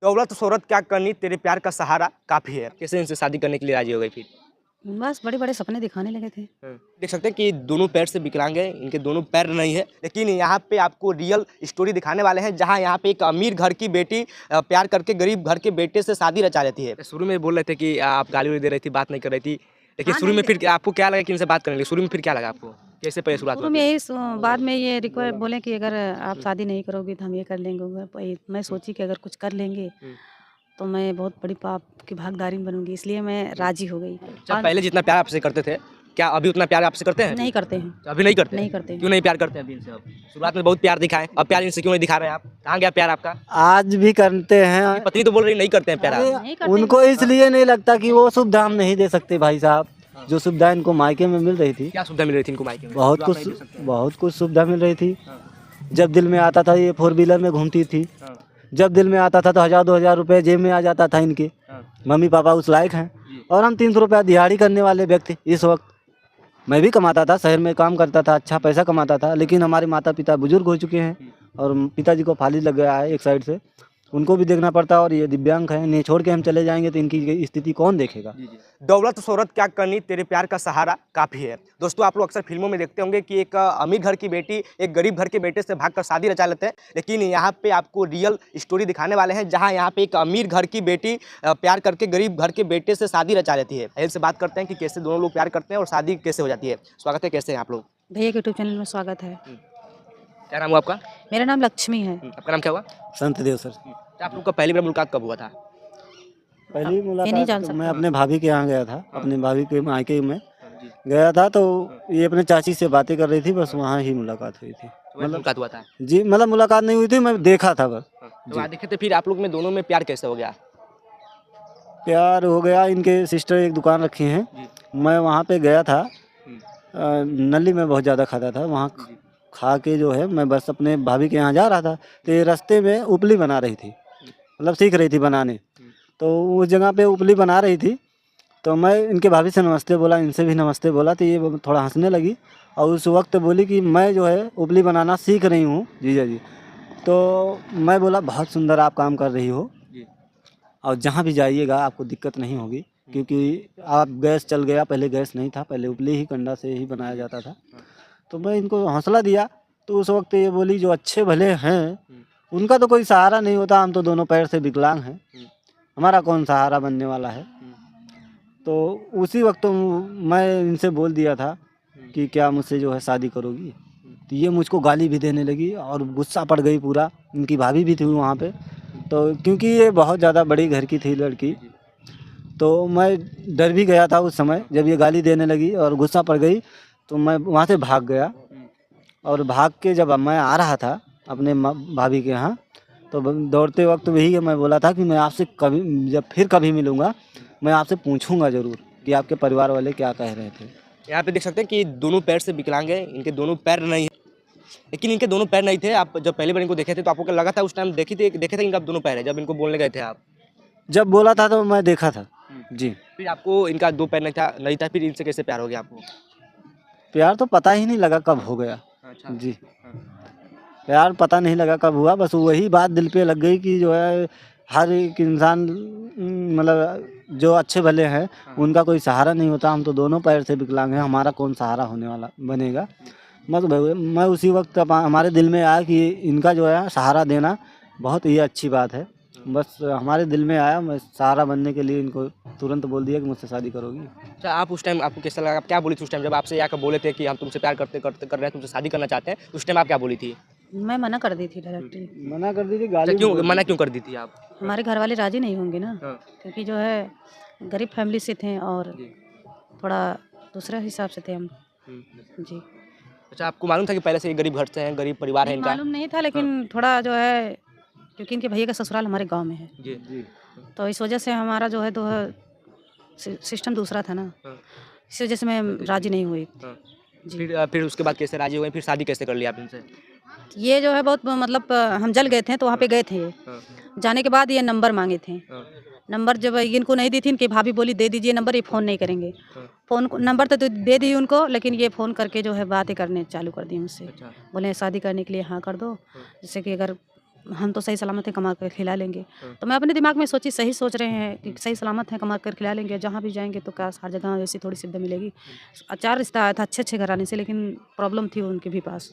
दौलत शोहरत क्या करनी, तेरे प्यार का सहारा काफी है। कैसे इनसे शादी करने के लिए राजी हो गई फिर? बस बड़े-बड़े सपने दिखाने लगे थे। देख सकते हैं कि दोनों पैर से विकलांग है, इनके दोनों पैर नहीं है, लेकिन यहाँ पे आपको रियल स्टोरी दिखाने वाले हैं, जहाँ यहाँ पे एक अमीर घर की बेटी प्यार करके गरीब घर के बेटे से शादी रचा लेती है। शुरू में बोल रहे थे कि आप गाली दे रही थी, बात नहीं कर रही थी, लेकिन हाँ, शुरू में नहीं फिर आपको क्या लगा कि इनसे बात करने लगी? शुरू में फिर क्या लगा आपको? कैसे पहले शुरुआत शुरू हुआ में फिर? यही बाद में ये रिक्वेस्ट बोले कि अगर आप शादी नहीं करोगी तो हम ये कर लेंगे। मैं सोची कि अगर कुछ कर लेंगे तो मैं बहुत बड़ी पाप की भागीदारी बनूंगी, इसलिए मैं राजी हो गई। जब और पहले जितना प्यार आपसे करते थे, क्या अभी उतना प्यार आपसे करते हैं? नहीं करते हैं, तो अभी नहीं करते? नहीं करते हैं। क्यों नहीं प्यार करते हैं अभी इनसे अब? शुरुआत में बहुत प्यार दिखाए, अब प्यार इनसे क्यों नहीं दिखा रहे हैं आप? कहाँ गया प्यार आपका? आज भी करते हैं। पत्नी तो बोल रही नहीं करते हैं प्यार अरे, आप। नहीं करते उनको इसलिए नहीं लगता कि वो सुविधा हम नहीं दे सकते भाई साहब। जो सुविधा इनको मायके में मिल रही थी, क्या सुविधा मिल रही थी इनको मायके में? बहुत जो आप नहीं दे सकते हैं? बहुत कुछ सुविधा मिल रही थी। जब दिल में आता था ये 4 व्हीलर में घूमती थी। हाँ, जब दिल में आता था तो 1000-2000 रुपये जेब में आ जाता था इनके। हाँ, मम्मी पापा उस लायक हैं। जी। और हम 300 रुपया दिहाड़ी करने वाले व्यक्ति इस वक्त। मैं भी कमाता था, शहर में काम करता था, अच्छा पैसा कमाता था, लेकिन हमारे माता पिता बुजुर्ग हो चुके हैं और पिताजी को फालिज लग गया है एक साइड से, उनको भी देखना पड़ता है। और ये दिव्यांग है, इन्हें छोड़ के हम चले जाएंगे तो इनकी स्थिति कौन देखेगा। दौलत शोहरत क्या करनी, तेरे प्यार का सहारा काफी है। दोस्तों, आप लोग अक्सर फिल्मों में देखते होंगे कि एक अमीर घर की बेटी एक गरीब घर के बेटे से भागकर शादी रचा लेते हैं, लेकिन यहाँ पे आपको रियल स्टोरी दिखाने वाले हैं, जहाँ यहाँ पे एक अमीर घर की बेटी प्यार करके गरीब घर के बेटे से शादी रचा लेती है। इनसे बात करते हैं कि कैसे दोनों लोग प्यार करते हैं और शादी कैसे हो जाती है। स्वागत है, कैसे हैं आप लोग? भैया के यूट्यूब चैनल में स्वागत है। क्या नाम हुआ आपका? मेरा नाम लक्ष्मी है। आपका नाम क्या हुआ? संत देव सर। आप लोग का पहली बार मुलाकात कब हुआ था? पहली ये नहीं मुलाकात जान तो सकता। मैं अपने भाभी के यहाँ गया था, अपने भाभी के मायके में गया था, तो ये अपने चाची से बातें कर रही थी, बस वहाँ ही मुलाकात हुई थी। मुलाकात हुआ था? जी, मतलब मुलाकात नहीं हुई थी, मैं देखा था बस। तो आप देखे थे, फिर आप लोग में दोनों में प्यार कैसे हो गया? प्यार हो गया। इनके सिस्टर एक दुकान रखी हैं, मैं वहाँ पे गया था। नली में बहुत ज़्यादा खाता था, वहाँ खा के जो है मैं बस अपने भाभी के यहाँ जा रहा था, तो ये रास्ते में उपली बना रही थी, मतलब सीख रही थी बनाने। तो उस जगह पे उपली बना रही थी, तो मैं इनके भाभी से नमस्ते बोला, इनसे भी नमस्ते बोला, तो ये थोड़ा हंसने लगी और उस वक्त बोली कि मैं जो है उपली बनाना सीख रही हूँ जीजा जी। तो मैं बोला बहुत सुंदर आप काम कर रही हो और जहाँ भी जाइएगा आपको दिक्कत नहीं होगी, क्योंकि आप गैस चल गया, पहले गैस नहीं था, पहले उपली ही कंडा से ही बनाया जाता था। तो मैं इनको हौसला दिया, तो उस वक्त ये बोली जो अच्छे भले हैं उनका तो कोई सहारा नहीं होता, हम तो दोनों पैर से विकलांग हैं, हमारा कौन सहारा बनने वाला है। तो उसी वक्त तो मैं इनसे बोल दिया था कि क्या मुझसे जो है शादी करोगी। तो ये मुझको गाली भी देने लगी और गुस्सा पड़ गई पूरा। इनकी भाभी भी थी वहाँ पे, तो क्योंकि ये बहुत ज़्यादा बड़ी घर की थी लड़की, तो मैं डर भी गया था उस समय जब ये गाली देने लगी और गुस्सा पड़ गई, तो मैं वहाँ से भाग गया। और भाग के जब मैं आ रहा था अपने भाभी के यहाँ, तो दौड़ते वक्त वही मैं बोला था कि मैं आपसे कभी जब फिर कभी मिलूँगा मैं आपसे पूछूंगा ज़रूर कि आपके परिवार वाले क्या कह रहे थे। यहाँ पे देख सकते हैं कि दोनों पैर से विकलांग है, इनके दोनों पैर नहीं है, लेकिन इनके दोनों पैर नहीं थे। आप जब पहली बार इनको देखे थे तो आपको क्या लगा था उस टाइम? देखे थे इनका दोनों पैर है जब इनको बोलने गए थे आप? जब बोला था तो मैं देखा था जी। फिर आपको इनका दो पैर नहीं था, फिर इनसे कैसे प्यार हो गया आपको? प्यार तो पता ही नहीं लगा कब हो गया अच्छा जी। प्यार पता नहीं लगा कब हुआ, बस वही बात दिल पे लग गई कि जो है हर एक इंसान मतलब जो अच्छे भले हैं उनका कोई सहारा नहीं होता, हम तो दोनों पैर से विकलांग हैं, हमारा कौन सहारा होने वाला बनेगा। मैं उसी वक्त हमारे दिल में आया कि इनका जो है सहारा देना बहुत ही अच्छी बात है। बस हमारे दिल में आया, मैं सहारा बनने के लिए इनको तुरंत बोल दिया कि मुझसे शादी करोगी। अच्छा, आप उस टाइम आपको कैसा लगा? आप क्या बोली थी उस टाइम जब आपसे आकर बोले थे कि हम तुमसे प्यार कर रहे हैं, तुमसे शादी करना चाहते हैं, उस टाइम आप क्या बोली थी? मैं मना कर दी थी डायरेक्टली। मना कर दी थी, अच्छा, गाली क्यों मना क्यों कर दी थी आप? हमारे घर वाले राजी नहीं होंगे ना, हाँ। क्योंकि जो है गरीब फैमिली से थे और थोड़ा दूसरे हिसाब से थे हम जी। अच्छा, आपको मालूम था कि पहले से ये गरीब घर से हैं, गरीब परिवार है नहीं, इनका? मालूम नहीं था, लेकिन थोड़ा जो है क्योंकि इनके भैया का ससुराल हमारे गांव में है, जी। तो इस वजह से हमारा जो है तो सिस्टम दूसरा था ना, इस वजह से मैं राजी नहीं हुई जी। फिर उसके बाद कैसे राजी हो गए? फिर शादी कैसे कर लिया आप इनसे? ये जो है बहुत मतलब हम जल गए थे, तो वहाँ पे गए थे। जाने के बाद ये नंबर मांगे थे। नंबर जब इनको नहीं दी थी, इनकी भाभी बोली दे दीजिए नंबर, ये फ़ोन नहीं करेंगे। फ़ोन नंबर तो दे दी उनको, लेकिन ये फ़ोन करके जो है बातें करने चालू कर दी मुझसे। बोले शादी करने के लिए हाँ कर दो, जैसे कि अगर हम तो सही सलामत है, कमा कर खिला लेंगे। तो मैं अपने दिमाग में सोची, सही सोच रहे हैं कि सही सलामत है, कमा कर खिला लेंगे, जहाँ भी जाएंगे तो क्या हर जगह ऐसी थोड़ी सुविधा मिलेगी। चार रिश्ता आया था अच्छे घराने से, लेकिन प्रॉब्लम थी उनके भी पास।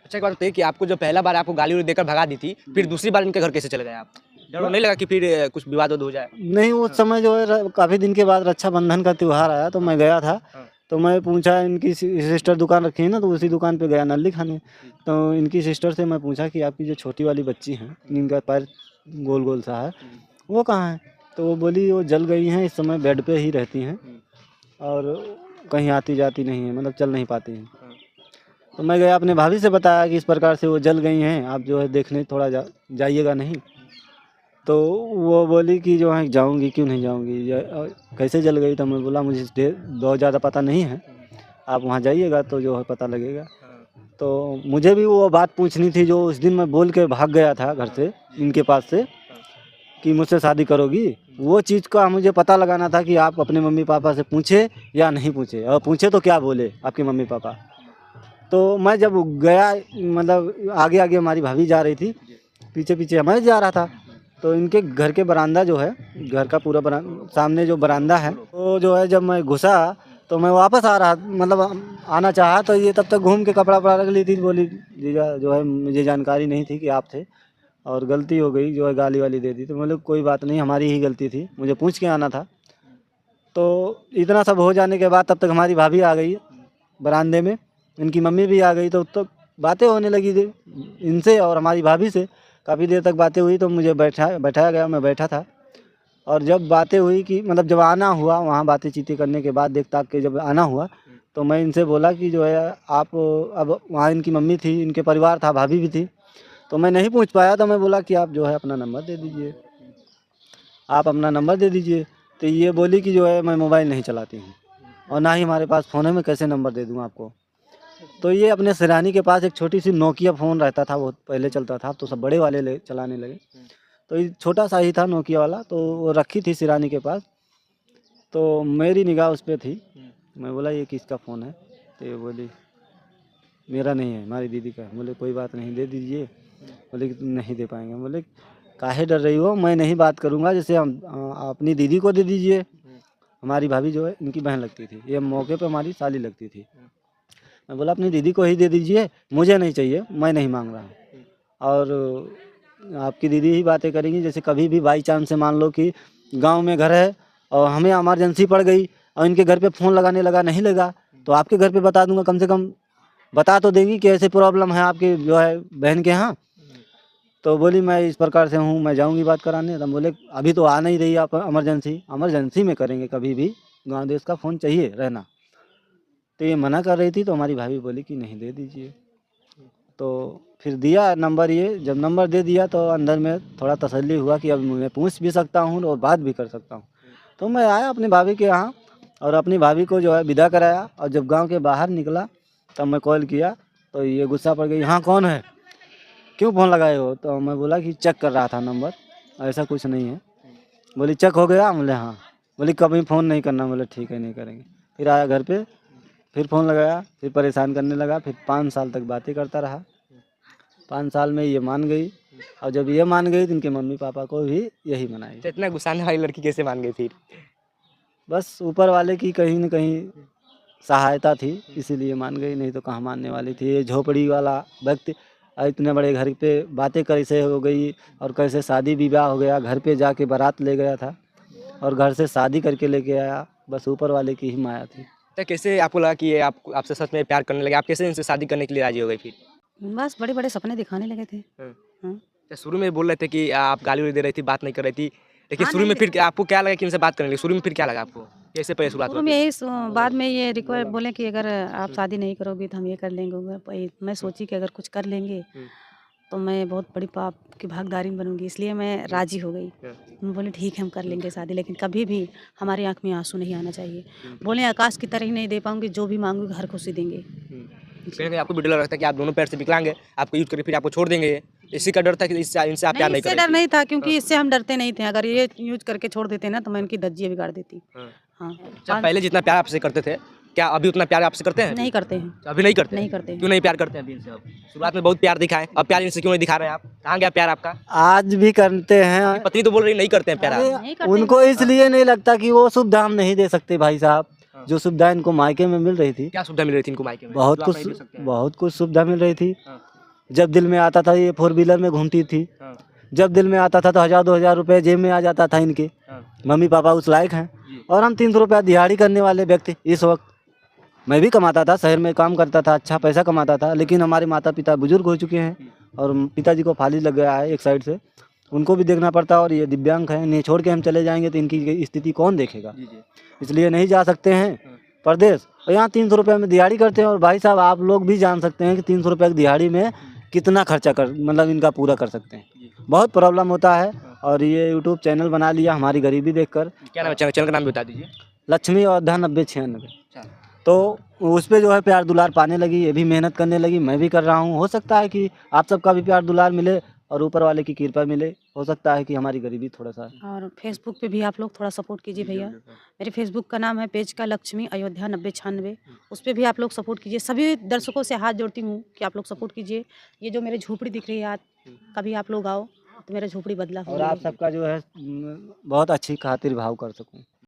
अच्छा, एक बात बताइए कि आपको जो पहला बार आपको गाली देकर भगा दी थी, फिर दूसरी बार इनके घर कैसे चले गए आप? डर नहीं लगा कि फिर कुछ विवाद हो जाए? नहीं, उस समय जो है काफ़ी दिन के बाद रक्षाबंधन का त्यौहार आया तो मैं गया था। तो मैं पूछा, इनकी सिस्टर दुकान रखी है ना, तो उसी दुकान पे गया नल्ली खाने। तो इनकी सिस्टर से मैं पूछा कि आपकी जो छोटी वाली बच्ची हैं, जिनका पैर गोल गोल सा है, वो कहाँ है? तो वो बोली वो जल गई हैं, इस समय बेड पे ही रहती हैं और कहीं आती जाती नहीं है, मतलब चल नहीं पाती हैं। तो मैं गया, अपने भाभी से बताया कि इस प्रकार से वो जल गई हैं, आप जो है देखने थोड़ा जाइएगा नहीं? तो वो बोली कि जो है जाऊंगी, क्यों नहीं जाऊंगी, कैसे जल गई? तो मैं बोला मुझे बहुत ज़्यादा पता नहीं है, आप वहाँ जाइएगा तो जो है पता लगेगा। तो मुझे भी वो बात पूछनी थी जो उस दिन मैं बोल के भाग गया था घर से, इनके पास से, कि मुझसे शादी करोगी। वो चीज़ का मुझे पता लगाना था कि आप अपने मम्मी पापा से पूछे या नहीं पूछे, और पूछे तो क्या बोले आपके मम्मी पापा। तो मैं जब गया, मतलब आगे आगे हमारी भाभी जा रही थी, पीछे पीछे मैं जा रहा था। तो इनके घर के बरामदा जो है, घर का पूरा सामने जो बरामदा है, तो जो है जब मैं घुसा तो मैं वापस आ रहा, मतलब आना चाहा, तो ये तब तक घूम के कपड़ा वपड़ा रख ली थी। बोली जीजा जो है मुझे जानकारी नहीं थी कि आप थे और गलती हो गई, जो है गाली वाली दे दी। तो मतलब कोई बात नहीं, हमारी ही गलती थी, मुझे पूछ के आना था। तो इतना सब हो जाने के बाद तब तक हमारी भाभी आ गई बरामदे में, इनकी मम्मी भी आ गई। तो बातें होने लगी थी इनसे और हमारी भाभी से, काफ़ी देर तक बातें हुई। तो मुझे बैठाया गया, मैं बैठा था। और जब बातें हुई कि मतलब जब आना हुआ वहाँ, बातें चीतें करने के बाद देख ताक के जब आना हुआ, तो मैं इनसे बोला कि जो है आप, अब वहाँ इनकी मम्मी थी, इनके परिवार था, भाभी भी थी, तो मैं नहीं पूछ पाया। तो मैं बोला कि आप जो है अपना नंबर दे दीजिए, आप अपना नंबर दे दीजिए। तो ये बोली कि जो है मैं मोबाइल नहीं चलाती हूँ और ना ही हमारे पास फ़ोन है, मैं कैसे नंबर दे दूँ आपको। तो ये अपने सिरानी के पास एक छोटी सी नोकिया फ़ोन रहता था, वो पहले चलता था, अब तो सब बड़े वाले चलाने लगे। तो ये छोटा सा ही था नोकिया वाला, तो वो रखी थी सिरानी के पास। तो मेरी निगाह उस पर थी। मैं बोला ये किसका फ़ोन है? तो ये बोली मेरा नहीं है, हमारी दीदी का है। बोले कोई बात नहीं, दे दीजिए। बोले कि नहीं दे पाएंगे। बोले काहे डर रही हो, मैं नहीं बात करूँगा, जैसे हम अपनी दीदी को दे दीजिए। हमारी भाभी जो है इनकी बहन लगती थी, ये मौके पर हमारी साली लगती थी। मैं बोला अपनी दीदी को ही दे दीजिए, मुझे नहीं चाहिए, मैं नहीं मांग रहा हूँ। और आपकी दीदी ही बातें करेंगी, जैसे कभी भी बाई चांस से मान लो कि गांव में घर है और हमें इमरजेंसी पड़ गई और इनके घर पे फ़ोन लगाने लगा, नहीं लगा, तो आपके घर पे बता दूंगा, कम से कम बता तो देंगी कि ऐसे प्रॉब्लम है आपके जो है बहन के यहाँ। तो बोली मैं इस प्रकार से हूँ, मैं जाऊँगी बात कराने। तो हम बोले अभी तो आ नहीं रही आप, इमरजेंसी में करेंगे, कभी भी गाँव देश का फ़ोन चाहिए रहना। तो ये मना कर रही थी, तो हमारी भाभी बोली कि नहीं दे दीजिए। तो फिर दिया नंबर। ये जब नंबर दे दिया तो अंदर में थोड़ा तसल्ली हुआ कि अब मैं पूछ भी सकता हूँ और बात भी कर सकता हूँ। तो मैं आया अपनी भाभी के यहाँ और अपनी भाभी को जो है विदा कराया। और जब गांव के बाहर निकला तब मैं कॉल किया, तो ये गुस्सा पड़ गई, हाँ कौन है, क्यों फ़ोन लगाए हो? तो मैं बोला कि चेक कर रहा था नंबर, ऐसा कुछ नहीं है। बोली चेक हो गया? बोले हाँ। बोली कभी फ़ोन नहीं करना। बोले ठीक है, नहीं करेंगे। फिर आया घर पे, फिर फ़ोन लगाया, फिर परेशान करने लगा। फिर 5 साल तक बातें करता रहा। 5 साल में ये मान गई, और जब ये मान गई तो इनके मम्मी पापा को भी यही मनाई। तो इतना गुस्साने वाली लड़की कैसे मान गई फिर? बस ऊपर वाले की कहीं न कहीं सहायता थी, इसीलिए मान गई, नहीं तो कहाँ मानने वाली थी। ये झोपड़ी वाला व्यक्ति इतने बड़े घर पे बातें कैसे हो गई, और कैसे शादी विवाह हो गया, घर पे जाके बारात ले गया था और घर से शादी करके लेके आया। बस ऊपर वाले की ही माया थी। तो कैसे आपको लगा कि ये आपसे सच में प्यार करने लगे? आप कैसे इनसे शादी करने के लिए राजी हो गए फिर? बस बड़े बड़े सपने दिखाने लगे थे। हाँ। तो शुरू में बोल रहे थे कि आप गाली दे रही थी, बात नहीं कर रही थी, लेकिन हाँ, शुरू में नहीं फिर आपको क्या लगा कि इनसे बात करने लगे? शुरू में फिर क्या लगा आपको, कैसे पहले शुरुआत शुरू हुआ में फिर? यही बाद में ये रिक्वेस्ट बोले कि अगर आप शादी नहीं करोगी तो हम ये कर लेंगे। मैं सोची कि अगर कुछ कर लेंगे तो मैं बहुत बड़ी पाप की भागीदारी बनूंगी, इसलिए मैं राजी हो गई। मैं बोले ठीक है हम कर लेंगे शादी, लेकिन कभी भी हमारी आंख में आंसू नहीं आना चाहिए। बोले आकाश की तरह ही नहीं दे पाऊंगी, जो भी मांगूंगी हर खुशी देंगे। कहीं ना कहीं आपको भी डर लगता है कि आप दोनों पैर से विकलांग हैं, आपको यूज करके फिर आपको छोड़ देंगे ये? इसी का डर था कि इनसे आप प्यार नहीं, नहीं इससे कर डर रही थी? नहीं था, क्योंकि इससे हम डरते नहीं थे। अगर ये यूज करके छोड़ देते ना तो मैं इनकी धज्जियाँ बिगाड़ देती। हाँ। अच्छा, पहले जितना प्यार आपसे करते थे, क्या अभी उतना प्यार आपसे करते हैं? नहीं करते हैं, अभी नहीं करते? नहीं करते हैं। क्यों नहीं प्यार करते हैं अभी इनसे? अब शुरुआत में बहुत प्यार दिखाए, अब प्यार इनसे क्यों नहीं दिखा रहे हैं आप? कहाँ गया प्यार आपका? आज भी करते हैं। पत्नी तो बोल रही नहीं करते हैं प्यार आप। नहीं करते उनको इसलिए नहीं लगता कि वो सुविधा हम नहीं दे सकते भाई साहब। हाँ। जो सुविधा इनको मायके में मिल रही थी, क्या सुविधा मिल रही थी इनको मायके में? बहुत जो आप नहीं दे सकते हैं? बहुत कुछ सुविधा मिल रही थी। हाँ। जब दिल में आता था ये 4 व्हीलर में घूमती थी, हाँ। जब दिल में आता था तो 1000-2000 रुपये जेब में आ जाता था इनके। हाँ। मम्मी पापा उस लायक हैं जी। और हम 300 रुपया दिहाड़ी करने वाले व्यक्ति। इस वक्त मैं भी कमाता था, शहर में काम करता था, अच्छा पैसा कमाता था, लेकिन हमारे माता पिता बुजुर्ग हो चुके हैं और पिताजी को फाली लग गया है एक साइड से, उनको भी देखना पड़ता है और ये दिव्यांग हैं, इन्हें छोड़ के हम चले जाएंगे तो इनकी स्थिति कौन देखेगा? जी जी। इसलिए नहीं जा सकते हैं प्रदेश। और यहाँ 300 रुपये में दिहाड़ी करते हैं और भाई साहब आप लोग भी जान सकते हैं कि 300 रुपये की दिहाड़ी में कितना खर्चा कर मतलब इनका पूरा कर सकते हैं। बहुत प्रॉब्लम होता है और ये यूट्यूब चैनल बना लिया हमारी गरीबी देखकर। क्या नाम है चैनल का नाम भी बता दीजिए। लक्ष्मी अयोध्या 9096। तो उस पे जो है प्यार दुलार पाने लगी, ये भी मेहनत करने लगी, मैं भी कर रहा हूँ। हो सकता है कि आप सबका भी प्यार दुलार मिले और ऊपर वाले की कृपा मिले। हो सकता है कि हमारी गरीबी थोड़ा सा। और फेसबुक पे भी आप लोग थोड़ा सपोर्ट कीजिए भैया। मेरे फेसबुक का नाम है पेज का लक्ष्मी अयोध्या 9096। उस पर भी आप लोग सपोर्ट कीजिए। सभी दर्शकों से हाथ जोड़ती हूँ कि आप लोग सपोर्ट कीजिए। ये जो मेरे झोपड़ी दिख रही है आज, कभी आप लोग आओ तो मेरा झोपड़ी बदला और आप सबका जो है बहुत अच्छी खातिर भाव कर सकूँ।